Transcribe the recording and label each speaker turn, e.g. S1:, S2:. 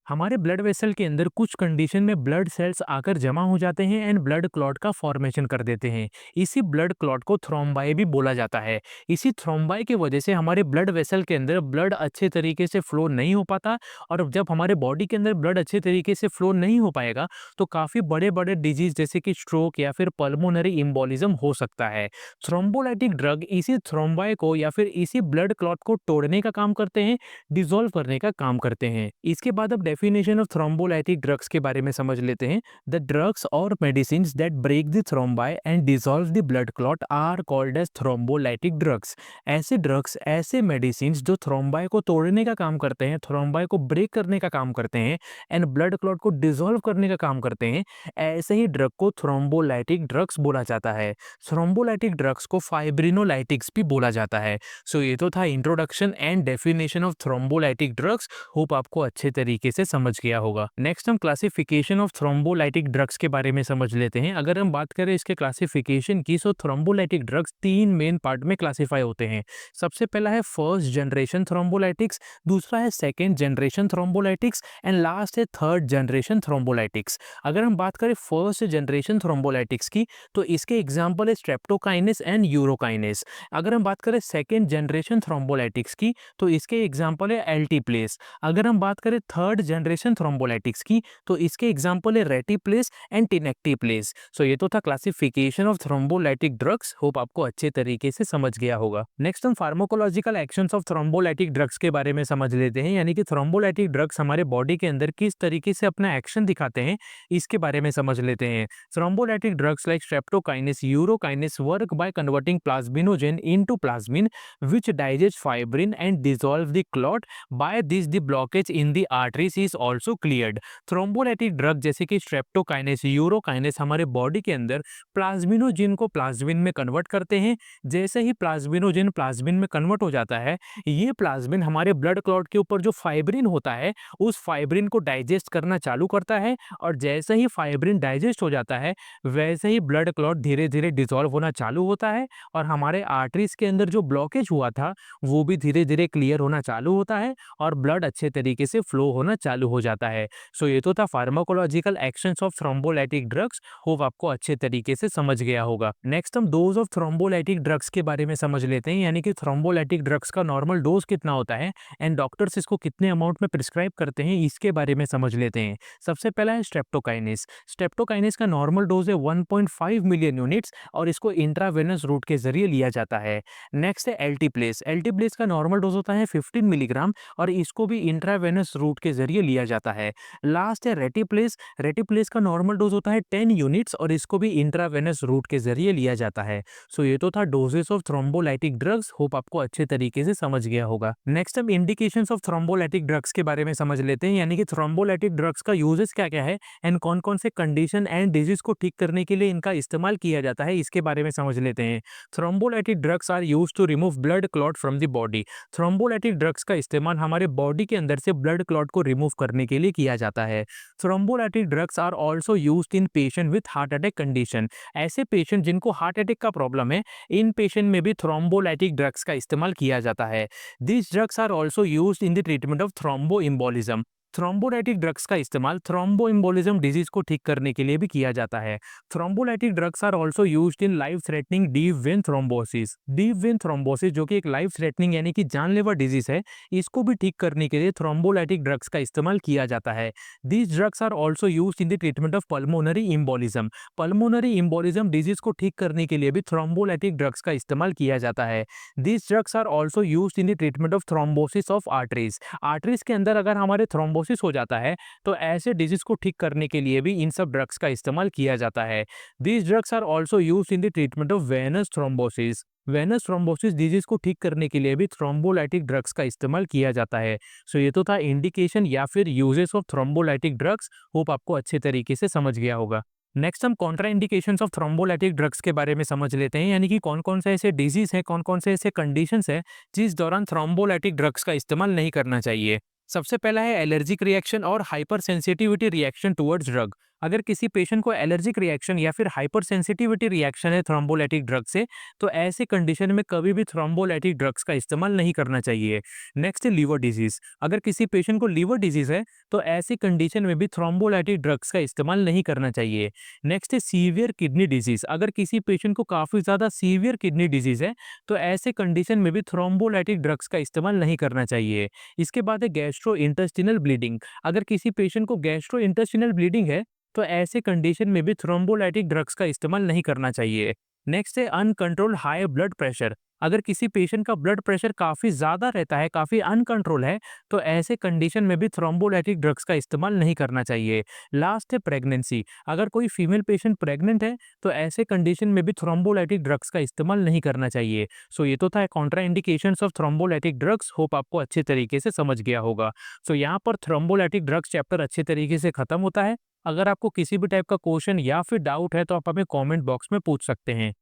S1: हमारे blood vessel के अंदर कुछ कंडीशन में ब्लड सेल्स आकर जमा हो जाते हैं एंड ब्लड क्लॉट का फॉर्मेशन कर देते हैं। इसी ब्लड क्लॉट को थ्रोम्बाई भी बोला जाता है। इसी थ्रोम्बाई की वजह से हमारे ब्लड वेसल के अंदर ब्लड अच्छे तरीके से फ्लो नहीं हो पाता। और जब हमारे बॉडी के अंदर ब्लड अच्छे तरीके से फ्लो नहीं हो पाएगा तो काफ़ी बड़े बड़े डिजीज जैसे कि स्ट्रोक या फिर पल्मोनरी इम्बोलिज्म हो सकता है। थ्रोम्बोलाइटिक ड्रग इसी थ्रोम्बाई को या फिर इसी ब्लड क्लॉट को तोड़ने का काम करते हैं, डिसॉल्व करने का काम करते हैं। इसके बाद अब डेफिनेशन ऑफ थ्रोम्बोलाइटिक ड्रग्स के बारे में समझ लेते हैं। द ड्रग्स और medicines that break the thrombi and dissolve the blood clot are called as thrombolytic drugs. ऐसे ड्रग्स, ऐसे मेडिसिन्स जो थ्रोम्बाई को तोड़ने का काम करते हैं, थ्रोम्बाई को ब्रेक करने का काम करते हैं एंड ब्लड क्लॉट को डिसॉल्व करने का काम करते हैं, ऐसे ही ड्रग को थ्रोम्बोलाइटिक ड्रग्स बोला जाता है। थ्रोम्बोलाइटिक ड्रग्स को फाइब्रिनोलाइटिक्स भी बोला जाता है। सो ये तो था introduction and definition of thrombolytic drugs. Hope आपको अच्छे तरीके से समझ गया होगा। नेक्स्ट हम क्लासिफिकेशन ऑफ थ्रोम्बोलाइटिक ड्रग्स के बारे में समझ लेते हैं। अगर हम बात करें इसके क्लासिफिकेशन की, सो थ्रोम्बोलाइटिक ड्रग्स तीन मेन पार्ट में क्लासिफाई होते हैं। सबसे पहला है फर्स्ट जनरेशन थ्रोम्बोलाइटिक्स, दूसरा है second generation thrombolytics and last है थर्ड जनरेशन थ्रोम्बोलाइटिक्स। अगर हम बात करें फर्स्ट जनरेशन थ्रोम्बोलाइटिक्स की, तो इसके एग्जाम्पल है स्ट्रेप्टोकाइनेस एंड यूरोकाइनेस। अगर हम बात करें सेकेंड जनरेशन थ्रोम्बोलाइटिक्स की, तो इसके एग्जाम्पल है एल्टीप्लेस। अगर हम बात करें थर्ड जनरेशन थ्रोम्बोलाइटिक्स की, तो इसके एग्जाम्पल है रेटिप्लेस एंड टिनेक्टिप्लेस। सो ये तो था classification of thrombolytic drugs. Hope आपको अच्छे तरीके से समझ गया होगा। नेक्स्ट हम pharmacological actions of thrombolytic drugs के बारे में समझ लेते हैं, यानी कि थ्रोम्बोलाइटिक ड्रग्स हमारे बॉडी के अंदर किस तरीके से अपना एक्शन दिखाते हैं, इसके बारे में समझ लेते हैं। Thrombolytic drugs like streptokinase, urokinase work by converting plasminogen into plasmin, which digest fibrin and dissolve the clot. By this, the blockage in the arteries is also cleared. Thrombolytic drug जैसे कि streptokinase, urokinase हमारे body के अंदर plasminogen को plasmin में convert करते हैं। जैसे ही प्लाज्मिनोजेन प्लाज्मिन में कन्वर्ट हो जाता है, ये प्लाज्मिन हमारे ब्लड क्लॉट के ऊपर जो फाइब्रिन होता है, उस फाइब्रिन को डाइजेस्ट करना चालू करता है। और जैसे ही फाइब्रिन डाइजेस्ट हो जाता है, वैसे ही ब्लड क्लॉट धीरे धीरे डिसॉल्व होना चालू होता है और हमारे आर्टरीज के अंदर जो ब्लॉकेज हुआ था वो भी धीरे धीरे क्लियर होना चालू होता है और ब्लड अच्छे तरीके से फ्लो होना चालू हो जाता है। सो ये तो था pharmacological actions of thrombolytic drugs. Hope आपको अच्छे तरीके से समझ गया होगा। नेक्स्ट हम डोज ऑफ थ्रोम्बोलाइटिक ड्रग्स के बारे में समझ लेते हैं, यानी कि थ्रोम्बोलाइटिक ड्रग्स का नॉर्मल डोज कितना होता है एंड डॉक्टर्स इसको कितने अमाउंट में प्रिस्क्राइब करते हैं, इसके बारे में समझ लेते हैं। सबसे पहला है स्ट्रेप्टोकाइनेस। स्ट्रेप्टोकाइनेस का नॉर्मल डोज है 1.5 मिलियन यूनिट्स और इसको इंट्रावेनस रूट के जरिए लिया जाता है। नेक्स्ट है एल्टीप्लेस। एल्टीप्लेस का नॉर्मल डोज होता है 15 मिलीग्राम और इसको भी इंट्रावेनस रूट के जरिए लिया जाता है। लास्ट है रेटिप्लेस। रेटिप्लेस का नॉर्मल डोज होता है 10 यूनिट्स और इसको भी इंट्रावेनस रूट के जरिए लिया जाता है। सो ये तो था doses of thrombolytic drugs. Hope आपको अच्छे तरीके से समझ गया होगा। नेक्स्ट हम इंडिकेशंस ऑफ थ्रोम्बोलाइटिक ड्रग्स के बारे में समझ लेते हैं, यानी कि थ्रोम्बोलाइटिक ड्रग्स का यूजेस क्या क्या है एंड कौन कौन से कंडीशन एंड डिजीज को ठीक करने के लिए इनका इस्तेमाल किया जाता है, इसके बारे में समझ लेते हैं। Thrombolytic drugs are used to remove blood clot from the body. Thrombolytic drugs का इस्तेमाल हमारे बॉडी के अंदर से ब्लड क्लॉट को रिमूव करने के लिए किया जाता है। Thrombolytic drugs are also used in patient with heart attack condition. ऐसे पेशेंट जिनको हार्ट अटैक का प्रॉब्लम है, इन पेशेंट में भी थ्रोम्बोलाइटिक ड्रग्स का इस्तेमाल किया जाता है। These drugs are also used in the treatment of thromboembolism. Thrombolytic drugs का इस्तेमाल थ्रोम्बोएम्बोलिज्म डिजीज को ठीक करने के लिए भी किया जाता है। Thrombolytic drugs are also used in life threatening deep vein thrombosis. Deep vein thrombosis जो कि एक लाइफ थ्रेटनिंग यानी कि जानलेवा डिजीज है, इसको भी ठीक करने के लिए थ्रोम्बोलाइटिक ड्रग्स का इस्तेमाल किया जाता है। These drugs are also used in the treatment of pulmonary embolism. Pulmonary embolism disease को ठीक करने के लिए भी थ्रोम्बोलाइटिक ड्रग्स का इस्तेमाल किया जाता है। These drugs are also used in the treatment of thrombosis of arteries. Arteries के अंदर अगर हमारे थ्रोम्बोसिस हो जाता है, तो ऐसे डिजीज को ठीक करने के लिए भी इन सब ड्रग्स का इस्तेमाल किया जाता है। These drugs are also used in the treatment of venous thrombosis. Venous thrombosis disease को ठीक करने के लिए भी थ्रोम्बोलाइटिक ड्रग्स का इस्तेमाल किया जाता है। सो ये तो था इंडिकेशन या फिर uses of thrombolytic drugs. Hope आपको अच्छे तरीके से समझ गया होगा। नेक्स्ट हम Contra indications of thrombolytic drugs के बारे में समझ लेते हैं, यानी कि कौन कौन से ऐसे डिजीज हैं, कौन कौन से ऐसे कंडीशंस हैं जिस दौरान थ्रोम्बोलाइटिक ड्रग्स का इस्तेमाल नहीं करना चाहिए। सबसे पहला है एलर्जिक रिएक्शन और hyper sensitivity reaction towards drug. अगर किसी पेशेंट को एलर्जिक रिएक्शन या फिर हाइपर सेंसिटिविटी रिएक्शन है थ्रोम्बोलाइटिक ड्रग से, तो ऐसे कंडीशन में कभी भी थ्रोम्बोलाइटिक ड्रग्स का इस्तेमाल नहीं करना चाहिए। नेक्स्ट है लीवर डिजीज। अगर किसी पेशेंट को लीवर डिजीज है, तो ऐसी कंडीशन में भी थ्रोम्बोलाइटिक ड्रग्स का इस्तेमाल नहीं करना चाहिए। नेक्स्ट है सीवियर किडनी डिजीज। अगर किसी पेशेंट को काफी ज्यादा सीवियर किडनी डिजीज है, तो ऐसे कंडीशन में भी थ्रोम्बोलाइटिक ड्रग्स का इस्तेमाल नहीं करना चाहिए। इसके बाद है गैस्ट्रो इंटेस्टिनल ब्लीडिंग। अगर किसी पेशेंट को गैस्ट्रो इंटेस्टिनल ब्लीडिंग है, तो ऐसे कंडीशन में भी थ्रोम्बोलाइटिक ड्रग्स का इस्तेमाल नहीं करना चाहिए। नेक्स्ट है अनकंट्रोल्ड हाई ब्लड प्रेशर। अगर किसी पेशेंट का ब्लड प्रेशर काफ़ी ज़्यादा रहता है, काफ़ी अनकंट्रोल है, तो ऐसे कंडीशन में भी थ्रोम्बोलाइटिक ड्रग्स का इस्तेमाल नहीं करना चाहिए। लास्ट है प्रेगनेंसी। अगर कोई फीमेल पेशेंट प्रेग्नेंट है, तो ऐसे कंडीशन में भी थ्रोम्बोलाइटिक ड्रग्स का इस्तेमाल नहीं करना चाहिए। सो ये तो था Contra indications of thrombolytic drugs. Hope आपको अच्छे तरीके से समझ गया होगा। सो यहाँ पर थ्रोम्बोलाइटिक ड्रग्स चैप्टर अच्छे तरीके से खत्म होता है। अगर आपको किसी भी टाइप का क्वेश्चन या फिर डाउट है, तो आप हमें कमेंट बॉक्स में पूछ सकते हैं।